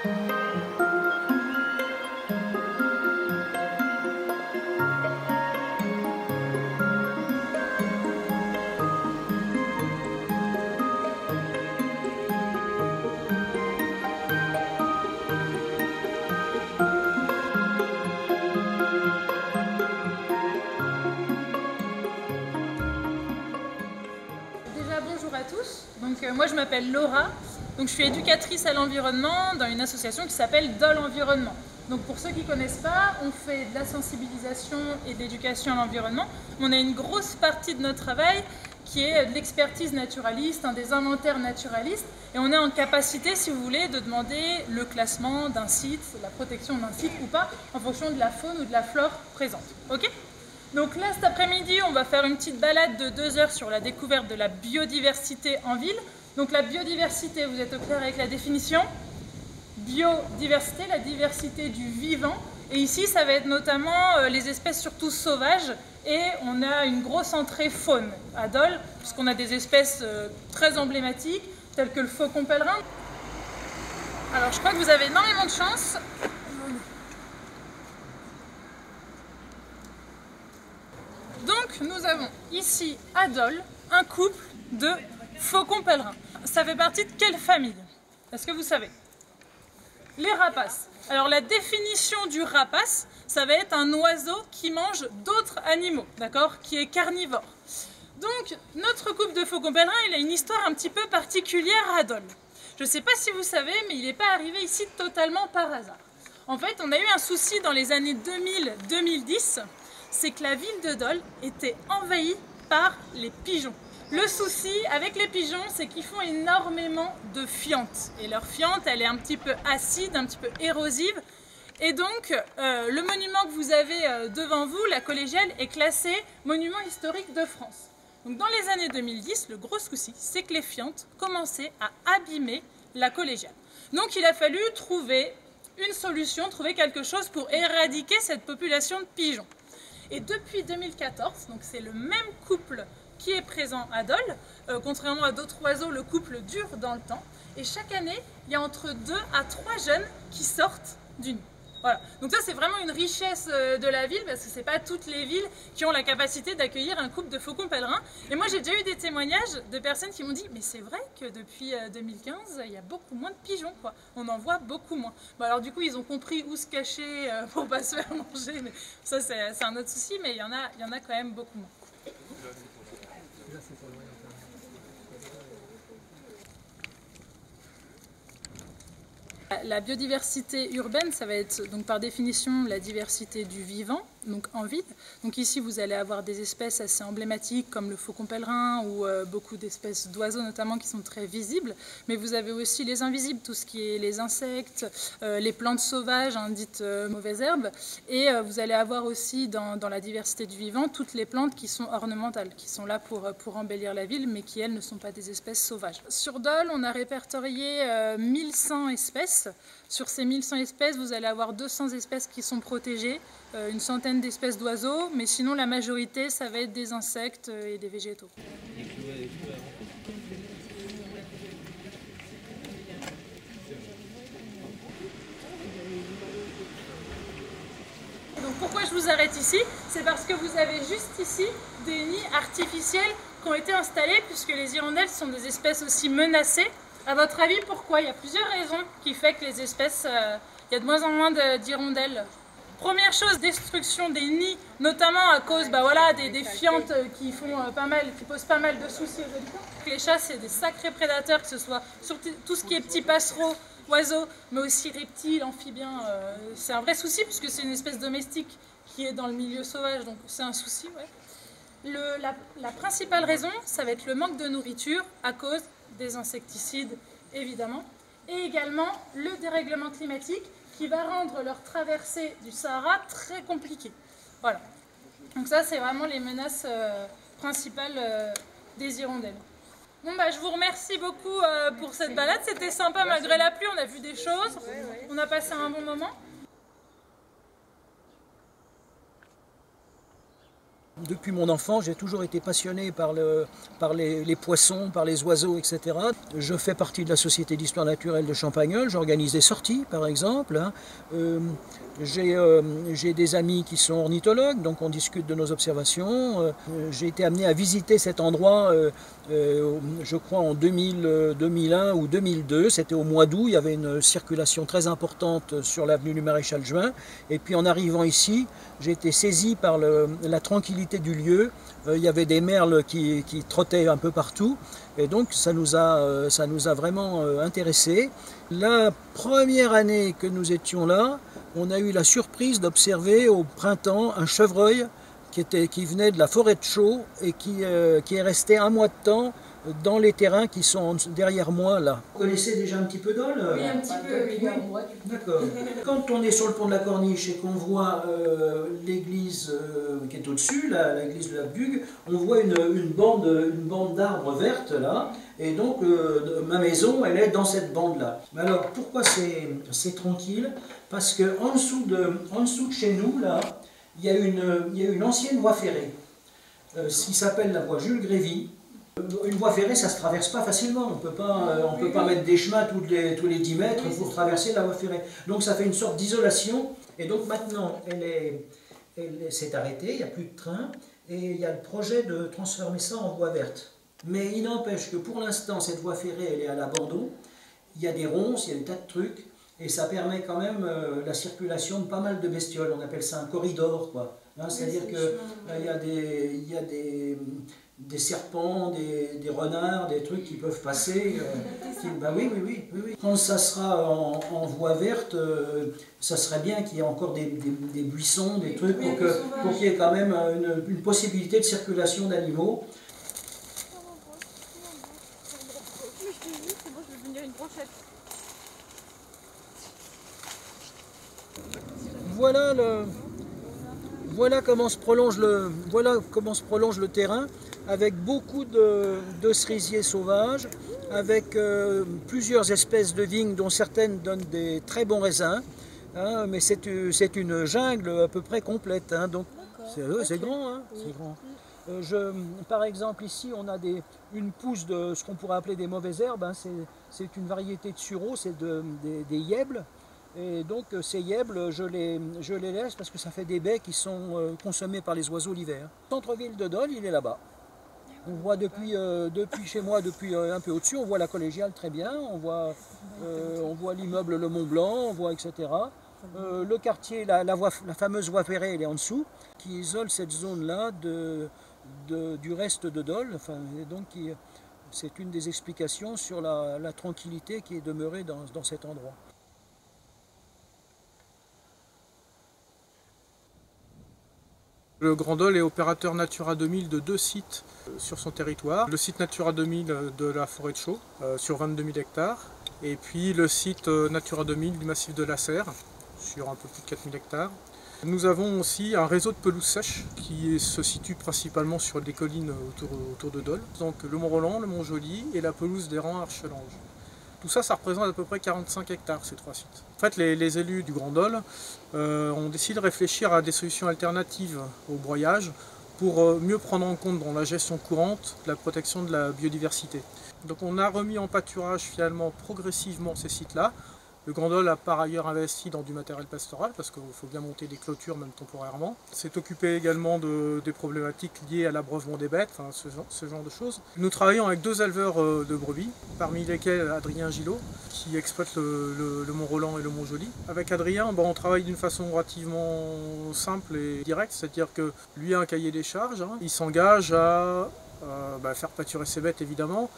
Bonjour à tous, moi je m'appelle Laura, je suis éducatrice à l'environnement dans une association qui s'appelle DOL Environnement. Donc pour ceux qui ne connaissent pas, on fait de la sensibilisation et de l'éducation à l'environnement. On a une grosse partie de notre travail qui est de l'expertise naturaliste, des inventaires naturalistes, et on est en capacité, si vous voulez, de demander le classement d'un site, la protection d'un site ou pas, en fonction de la faune ou de la flore présente. Ok ? Donc là, cet après-midi, on va faire une petite balade de 2 heures sur la découverte de la biodiversité en ville. Donc la biodiversité, vous êtes au clair avec la définition? Biodiversité, la diversité du vivant. Et ici, ça va être notamment les espèces surtout sauvages. Et on a une grosse entrée faune à Dole, puisqu'on a des espèces très emblématiques, telles que le faucon pèlerin. Alors je crois que vous avez énormément de chance. Donc nous avons ici à Dole un couple de faucons pèlerins. Ça fait partie de quelle famille? Est-ce que vous savez? Les rapaces. Alors la définition du rapace, ça va être un oiseau qui mange d'autres animaux, d'accord? Qui est carnivore. Donc notre couple de faucons pèlerins, il a une histoire un petit peu particulière à Dole. Je ne sais pas si vous savez, mais il n'est pas arrivé ici totalement par hasard. En fait, on a eu un souci dans les années 2000-2010, c'est que la ville de Dole était envahie par les pigeons. Le souci avec les pigeons, c'est qu'ils font énormément de fientes. Et leur fiente, elle est un petit peu acide, un petit peu érosive. Et donc, le monument que vous avez devant vous, la collégiale, est classé monument historique de France. Donc dans les années 2010, le gros souci, c'est que les fientes commençaient à abîmer la collégiale. Donc il a fallu trouver une solution, trouver quelque chose pour éradiquer cette population de pigeons. Et depuis 2014, donc c'est le même couple qui est présent à Dole, contrairement à d'autres oiseaux, le couple dure dans le temps. Et chaque année, il y a entre 2 à 3 jeunes qui sortent du nid. Voilà. Donc ça, c'est vraiment une richesse de la ville, parce que ce n'est pas toutes les villes qui ont la capacité d'accueillir un couple de faucons pèlerins. Et moi, j'ai déjà eu des témoignages de personnes qui m'ont dit « Mais c'est vrai que depuis 2015, il y a beaucoup moins de pigeons, quoi. On en voit beaucoup moins. » Bon, alors du coup, ils ont compris où se cacher pour ne pas se faire manger. Mais ça, c'est un autre souci, mais il y en a quand même beaucoup moins. La biodiversité urbaine, ça va être donc par définition la diversité du vivant, donc en ville. Donc ici, vous allez avoir des espèces assez emblématiques comme le faucon pèlerin ou beaucoup d'espèces d'oiseaux notamment qui sont très visibles. Mais vous avez aussi les invisibles, tout ce qui est les insectes, les plantes sauvages, dites mauvaises herbes. Et vous allez avoir aussi dans la diversité du vivant toutes les plantes qui sont ornementales, qui sont là pour embellir la ville, mais qui elles ne sont pas des espèces sauvages. Sur Dole, on a répertorié 1100 espèces. Sur ces 1100 espèces, vous allez avoir 200 espèces qui sont protégées, une centaine d'espèces d'oiseaux, mais sinon la majorité, ça va être des insectes et des végétaux. Donc pourquoi je vous arrête ici? C'est parce que vous avez juste ici des nids artificiels qui ont été installés, puisque les hirondelles sont des espèces aussi menacées. À votre avis, pourquoi? Il y a plusieurs raisons qui font que les espèces, il y a de moins en moins d'hirondelles. Première chose, destruction des nids, notamment à cause des fientes qui posent pas mal de soucis aux habitants. Les chats, c'est des sacrés prédateurs, que ce soit sur tout ce qui est petits passereaux, oiseaux, mais aussi reptiles, amphibiens. C'est un vrai souci puisque c'est une espèce domestique qui est dans le milieu sauvage, donc c'est un souci. Ouais. La principale raison, ça va être le manque de nourriture à cause des insecticides évidemment, et également le dérèglement climatique qui va rendre leur traversée du Sahara très compliquée. Voilà. Donc ça, c'est vraiment les menaces principales des hirondelles. Bon, je vous remercie beaucoup pour cette balade, c'était sympa malgré la pluie, on a vu des choses, on a passé un bon moment. Depuis mon enfance, j'ai toujours été passionné par les poissons, par les oiseaux, etc. Je fais partie de la Société d'histoire naturelle de Champagnole, j'organise des sorties par exemple. J'ai des amis qui sont ornithologues, donc on discute de nos observations. J'ai été amené à visiter cet endroit, je crois en 2001 ou 2002, c'était au mois d'août, il y avait une circulation très importante sur l'avenue du Maréchal Juin. Et puis en arrivant ici, j'ai été saisi par la tranquillité du lieu. Il y avait des merles qui trottaient un peu partout. Et donc ça nous a vraiment intéressés. La première année que nous étions là, on a eu la surprise d'observer au printemps un chevreuil qui venait de la forêt de Chaux et qui est resté un mois de temps dans les terrains qui sont derrière moi là. Vous connaissez déjà un petit peu Dole? Oui, un petit peu, oui. D'accord. Quand on est sur le pont de la Corniche et qu'on voit l'église qui est au-dessus, l'église de la Bugue, on voit une bande d'arbres vertes là, et donc ma maison elle est dans cette bande-là. Mais alors pourquoi c'est tranquille? Parce que en dessous de chez nous là, il y a une ancienne voie ferrée, qui s'appelle la voie Jules Grévy. Une voie ferrée, ça ne se traverse pas facilement. On peut pas mettre des chemins tous les 10 mètres pour traverser la voie ferrée. Donc ça fait une sorte d'isolation. Et donc maintenant, elle s'est arrêtée, il n'y a plus de train. Et il y a le projet de transformer ça en voie verte. Mais il n'empêche que pour l'instant, cette voie ferrée, elle est à l'abandon. Il y a des ronces, il y a des tas de trucs. Et ça permet quand même la circulation de pas mal de bestioles. On appelle ça un corridor, quoi. Hein, c'est-à-dire qu'il y a des serpents, des renards, des trucs qui peuvent passer. Oui. Quand ça sera en voie verte, ça serait bien qu'il y ait encore des buissons, des trucs, pour qu'il y ait quand même une possibilité de circulation d'animaux. Voilà comment se prolonge le terrain, avec beaucoup de cerisiers sauvages, avec plusieurs espèces de vignes dont certaines donnent des très bons raisins, hein, mais c'est une jungle à peu près complète, hein, donc c'est grand, hein, c'est grand. Par exemple ici on a une pousse de ce qu'on pourrait appeler des mauvaises herbes, hein, c'est une variété de sureau, c'est des yèbles. Et donc ces yèbles, je les laisse parce que ça fait des baies qui sont consommées par les oiseaux l'hiver. Le centre-ville de Dole, il est là-bas. On voit depuis chez moi, depuis un peu au-dessus, on voit la collégiale très bien, on voit l'immeuble Le Mont Blanc, on voit etc. Le quartier, la fameuse voie ferrée, elle est en dessous, qui isole cette zone-là du reste de Dole. Enfin, et donc c'est une des explications sur la tranquillité qui est demeurée dans cet endroit. Le Grand Dole est opérateur Natura 2000 de 2 sites sur son territoire. Le site Natura 2000 de la forêt de Chaux, sur 22 000 hectares. Et puis le site Natura 2000 du massif de la Serre, sur un peu plus de 4 000 hectares. Nous avons aussi un réseau de pelouses sèches qui se situe principalement sur des collines autour de Dole. Donc le Mont Roland, le Mont Joli et la pelouse des Rangs Archelange. Tout ça, ça représente à peu près 45 hectares, ces 3 sites. En fait, les élus du Grand Dole ont décidé de réfléchir à des solutions alternatives au broyage pour mieux prendre en compte dans la gestion courante la protection de la biodiversité. Donc on a remis en pâturage finalement progressivement ces sites-là. Le Grand Dole a par ailleurs investi dans du matériel pastoral parce qu'il faut bien monter des clôtures même temporairement. C'est occupé également des problématiques liées à l'abreuvement des bêtes, enfin, ce genre de choses. Nous travaillons avec 2 éleveurs de brebis, parmi lesquels Adrien Gillot, qui exploite le Mont Roland et le Mont Joli. Avec Adrien, on travaille d'une façon relativement simple et directe, c'est-à-dire que lui a un cahier des charges, hein. Il s'engage à faire pâturer ses bêtes évidemment,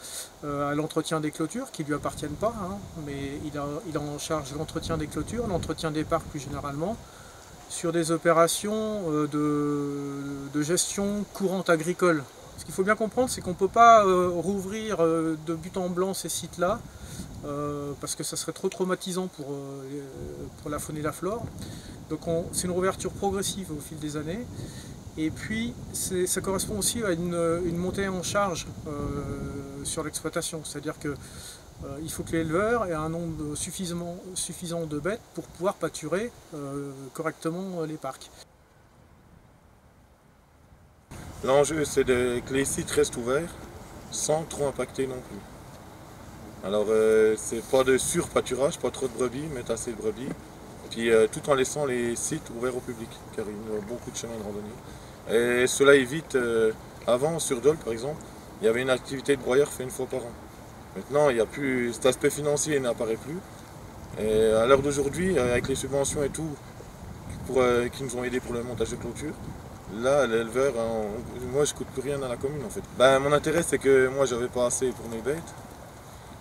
à l'entretien des clôtures qui ne lui appartiennent pas, hein, mais il a en charge l'entretien des clôtures, l'entretien des parcs plus généralement, sur des opérations de gestion courante agricole. Ce qu'il faut bien comprendre, c'est qu'on ne peut pas rouvrir de but en blanc ces sites-là, parce que ça serait trop traumatisant pour la faune et la flore. Donc c'est une réouverture progressive au fil des années. Et puis ça correspond aussi à une montée en charge sur l'exploitation, c'est-à-dire qu'il faut que l'éleveur ait un nombre suffisant de bêtes pour pouvoir pâturer correctement les parcs. L'enjeu, c'est que les sites restent ouverts sans trop impacter non plus. Alors, c'est pas de surpâturage, pas trop de brebis, mettre assez de brebis. Puis tout en laissant les sites ouverts au public, car il y a beaucoup de chemins de randonnée. Et cela évite, avant sur Dole par exemple, il y avait une activité de broyeur faite une fois par an. Maintenant, il n'y a plus, cet aspect financier n'apparaît plus. Et à l'heure d'aujourd'hui, avec les subventions et tout, qui nous ont aidés pour le montage de clôture, là, l'éleveur, moi je ne coûte plus rien à la commune en fait. Ben, mon intérêt c'est que moi j'avais pas assez pour mes bêtes,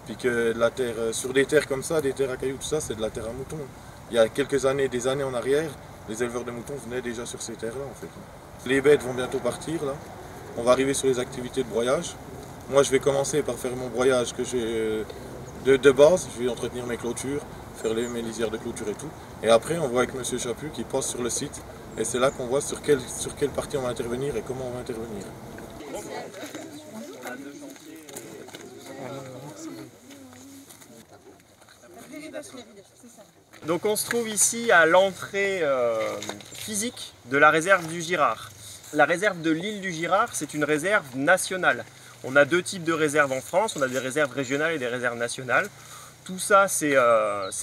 puis que la terre, sur des terres comme ça, des terres à cailloux, tout ça, c'est de la terre à moutons. Il y a quelques années, des années en arrière, les éleveurs de moutons venaient déjà sur ces terres-là en fait. Les bêtes vont bientôt partir là, on va arriver sur les activités de broyage. Moi je vais commencer par faire mon broyage que j'ai de base, je vais entretenir mes clôtures, faire mes lisières de clôture et tout. Et après on voit avec M. Chaput qui passe sur le site, et c'est là qu'on voit sur quelle partie on va intervenir et comment on va intervenir. Donc on se trouve ici à l'entrée physique de la réserve du Girard. La réserve de l'île du Girard, c'est une réserve nationale. On a deux types de réserves en France, on a des réserves régionales et des réserves nationales. Tout ça, c'est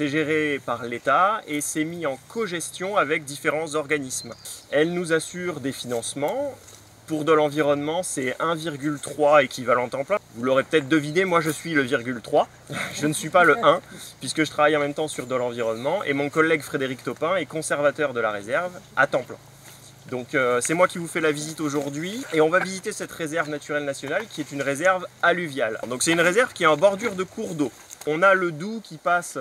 géré par l'État et c'est mis en cogestion avec différents organismes. Elle nous assure des financements. Pour de l'environnement, c'est 1,3 équivalent temps plein. Vous l'aurez peut-être deviné, moi je suis le 0,3. Je ne suis pas le 1, puisque je travaille en même temps sur de l'environnement. Et mon collègue Frédéric Topin est conservateur de la réserve à temps plein. Donc c'est moi qui vous fais la visite aujourd'hui. Et on va visiter cette réserve naturelle nationale qui est une réserve alluviale. Donc c'est une réserve qui est en bordure de cours d'eau. On a le Doubs qui passe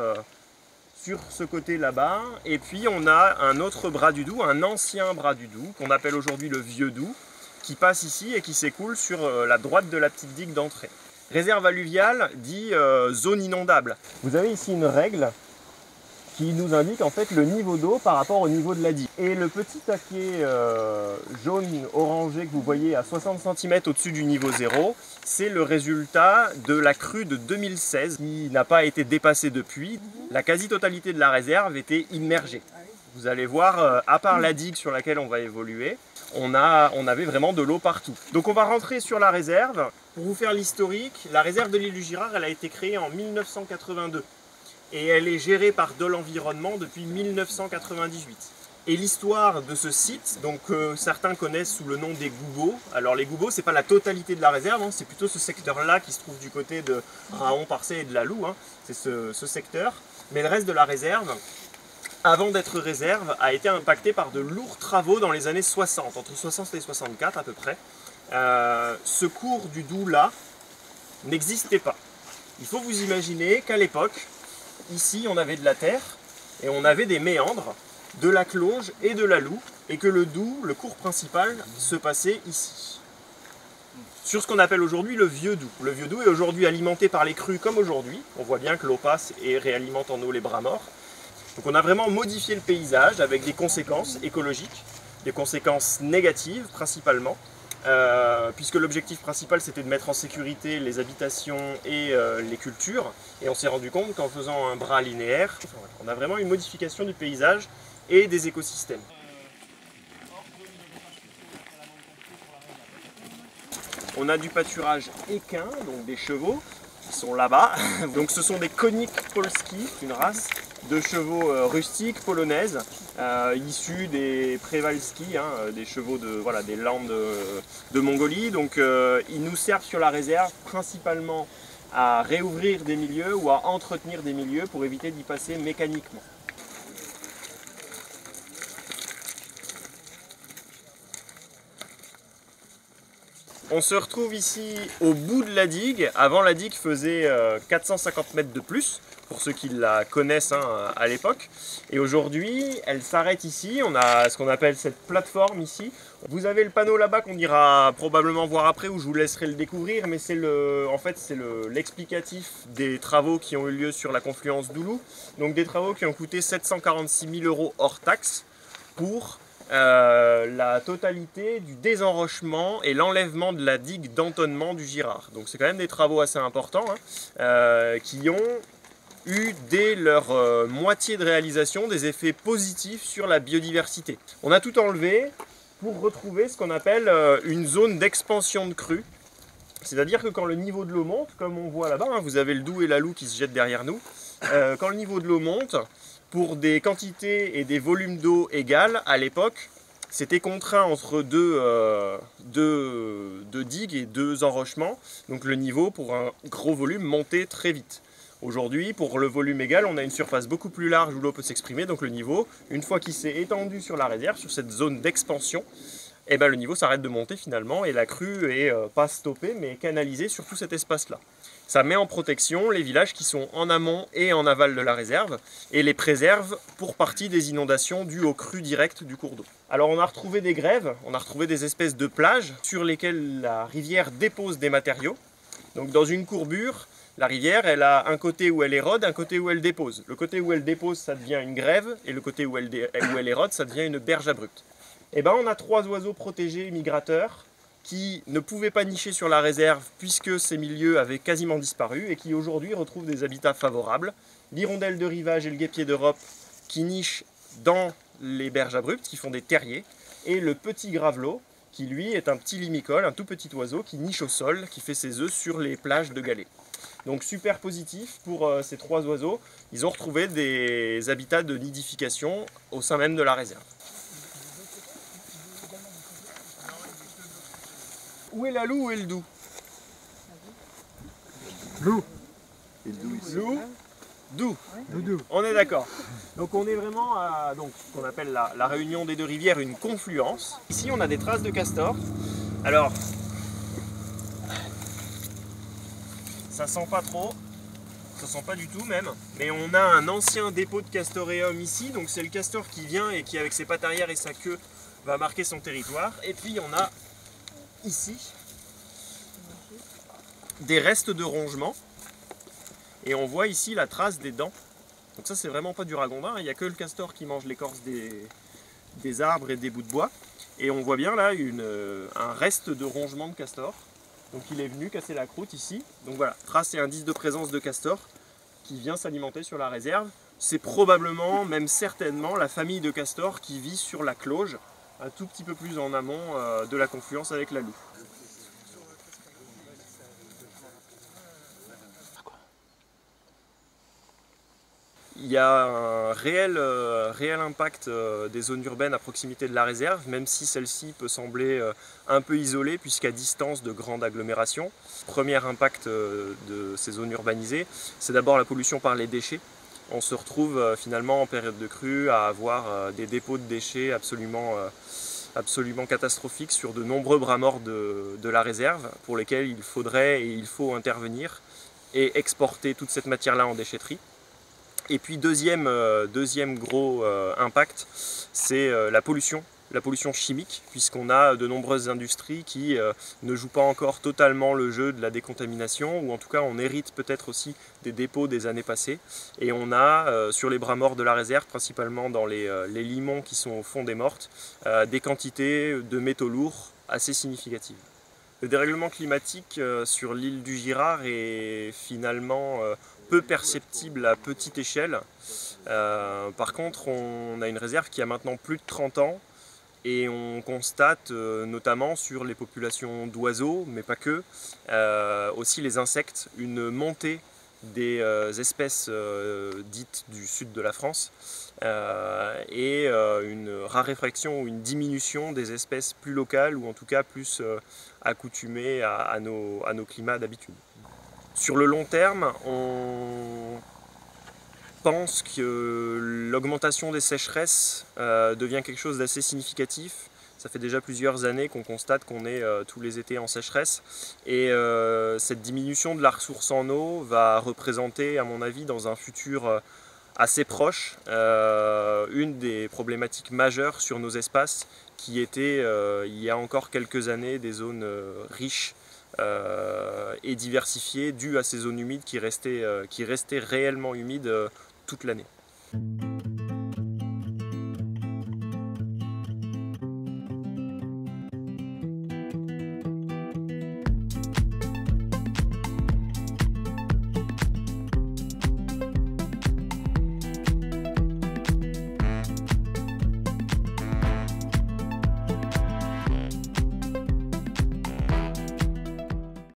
sur ce côté là-bas. Et puis on a un autre bras du Doubs, un ancien bras du Doubs, qu'on appelle aujourd'hui le Vieux Doubs, qui passe ici et qui s'écoule sur la droite de la petite digue d'entrée. Réserve alluviale dit zone inondable. Vous avez ici une règle qui nous indique en fait le niveau d'eau par rapport au niveau de la digue. Et le petit taquet jaune orangé que vous voyez à 60 cm au-dessus du niveau zéro, c'est le résultat de la crue de 2016 qui n'a pas été dépassée depuis. La quasi-totalité de la réserve était immergée. Vous allez voir, à part la digue sur laquelle on va évoluer, on avait vraiment de l'eau partout. Donc on va rentrer sur la réserve. Pour vous faire l'historique, la réserve de l'île du Girard, elle a été créée en 1982. Et elle est gérée par Dole Environnement depuis 1998. Et l'histoire de ce site, donc certains connaissent sous le nom des Goubeaux. Alors les Goubeaux, c'est pas la totalité de la réserve, hein, c'est plutôt ce secteur-là qui se trouve du côté de Raon-Parcé et de la Loue. Hein, c'est ce secteur. Mais le reste de la réserve, avant d'être réserve, a été impacté par de lourds travaux dans les années 60, entre 60 et 64 à peu près. Ce cours du Doubs là n'existait pas. Il faut vous imaginer qu'à l'époque, ici on avait de la terre et on avait des méandres, de la Cloge et de la Loue, et que le Doubs, le cours principal, se passait ici. Sur ce qu'on appelle aujourd'hui le Vieux Doubs. Le Vieux Doubs est aujourd'hui alimenté par les crues comme aujourd'hui. On voit bien que l'eau passe et réalimente en eau les bras morts. Donc on a vraiment modifié le paysage avec des conséquences écologiques, des conséquences négatives principalement, puisque l'objectif principal c'était de mettre en sécurité les habitations et les cultures, et on s'est rendu compte qu'en faisant un bras linéaire, on a vraiment une modification du paysage et des écosystèmes. On a du pâturage équin, donc des chevaux, qui sont là-bas. Donc ce sont des Konik Polski, une race de chevaux rustiques polonaises, issus des Przewalski, hein, des chevaux des Landes de Mongolie. Donc ils nous servent sur la réserve principalement à réouvrir des milieux ou à entretenir des milieux pour éviter d'y passer mécaniquement. On se retrouve ici au bout de la digue. Avant, la digue faisait 450 mètres de plus, pour ceux qui la connaissent hein, à l'époque. Et aujourd'hui, elle s'arrête ici. On a ce qu'on appelle cette plateforme ici. Vous avez le panneau là-bas qu'on ira probablement voir après, où je vous laisserai le découvrir. Mais c'est l'explicatif des travaux qui ont eu lieu sur la confluence d'Oulou. Donc des travaux qui ont coûté 746 000 € hors taxe pour la totalité du désenrochement et l'enlèvement de la digue d'entonnement du Girard. Donc c'est quand même des travaux assez importants hein, qui ont eu dès leur moitié de réalisation des effets positifs sur la biodiversité. On a tout enlevé, pour retrouver ce qu'on appelle une zone d'expansion de crue. C'est-à-dire que quand le niveau de l'eau monte, comme on voit là-bas, hein, vous avez le Doubs et la Loue qui se jettent derrière nous, quand le niveau de l'eau monte, pour des quantités et des volumes d'eau égales, à l'époque, c'était contraint entre deux digues et deux enrochements, donc le niveau pour un gros volume montait très vite. Aujourd'hui, pour le volume égal, on a une surface beaucoup plus large où l'eau peut s'exprimer, donc le niveau, une fois qu'il s'est étendu sur la réserve, sur cette zone d'expansion, eh ben, le niveau s'arrête de monter finalement et la crue est pas stoppée mais canalisée sur tout cet espace-là. Ça met en protection les villages qui sont en amont et en aval de la réserve et les préserve pour partie des inondations dues aux crues directes du cours d'eau. Alors on a retrouvé des grèves, on a retrouvé des espèces de plages sur lesquelles la rivière dépose des matériaux. Donc dans une courbure, la rivière, elle a un côté où elle érode, un côté où elle dépose. Le côté où elle dépose, ça devient une grève et le côté où elle érode, ça devient une berge abrupte. Eh ben, on a 3 oiseaux protégés migrateurs qui ne pouvaient pas nicher sur la réserve puisque ces milieux avaient quasiment disparu et qui aujourd'hui retrouvent des habitats favorables. L'hirondelle de rivage et le guêpier d'Europe qui nichent dans les berges abruptes, qui font des terriers, et le petit gravelot qui lui est un petit limicole, un tout petit oiseau qui niche au sol, qui fait ses œufs sur les plages de galets. Donc super positif pour ces 3 oiseaux, ils ont retrouvé des habitats de nidification au sein même de la réserve. Où est la Loue, où est le Doubs? Loup. Et le Doubs ici. Loue, Doubs. Doudou. On est d'accord. Donc on est vraiment à ce qu'on appelle la réunion des deux rivières, une confluence. Ici on a des traces de castors. Alors, ça sent pas trop, ça sent pas du tout même, mais on a un ancien dépôt de castoreum ici, donc c'est le castor qui vient et qui avec ses pattes arrière et sa queue va marquer son territoire. Et puis on a ici des restes de rongement et on voit ici la trace des dents. Donc ça c'est vraiment pas du ragondin, il n'y a que le castor qui mange l'écorce des arbres et des bouts de bois. Et on voit bien là un reste de rongement de castor. Donc il est venu casser la croûte ici. Donc voilà, trace et indice de présence de castor qui vient s'alimenter sur la réserve. C'est probablement, même certainement, la famille de castors qui vit sur la Cloge, un tout petit peu plus en amont de la confluence avec la Loue. Il y a un réel impact des zones urbaines à proximité de la réserve, même si celle-ci peut sembler un peu isolée puisqu'à distance de grandes agglomérations. Le premier impact de ces zones urbanisées, c'est d'abord la pollution par les déchets. On se retrouve finalement en période de crue à avoir des dépôts de déchets absolument catastrophiques sur de nombreux bras morts de la réserve pour lesquels il faudrait et il faut intervenir et exporter toute cette matière-là en déchetterie. Et puis deuxième gros impact, c'est la pollution chimique, puisqu'on a de nombreuses industries qui ne jouent pas encore totalement le jeu de la décontamination, ou en tout cas on hérite peut-être aussi des dépôts des années passées. Et on a sur les bras morts de la réserve, principalement dans les limons qui sont au fond des mortes, des quantités de métaux lourds assez significatives. Le dérèglement climatique sur l'île du Girard est finalement peu perceptible à petite échelle. Par contre, on a une réserve qui a maintenant plus de 30 ans et on constate notamment sur les populations d'oiseaux, mais pas que, aussi les insectes, une montée des espèces dites du sud de la France et une raréfaction ou une diminution des espèces plus locales ou en tout cas plus accoutumées à nos climats d'habitude. Sur le long terme, on pense que l'augmentation des sécheresses devient quelque chose d'assez significatif. Ça fait déjà plusieurs années qu'on constate qu'on est tous les étés en sécheresse et cette diminution de la ressource en eau va représenter, à mon avis, dans un futur assez proche, une des problématiques majeures sur nos espaces qui étaient, il y a encore quelques années, des zones riches et diversifiées dues à ces zones humides qui restaient réellement humides toute l'année.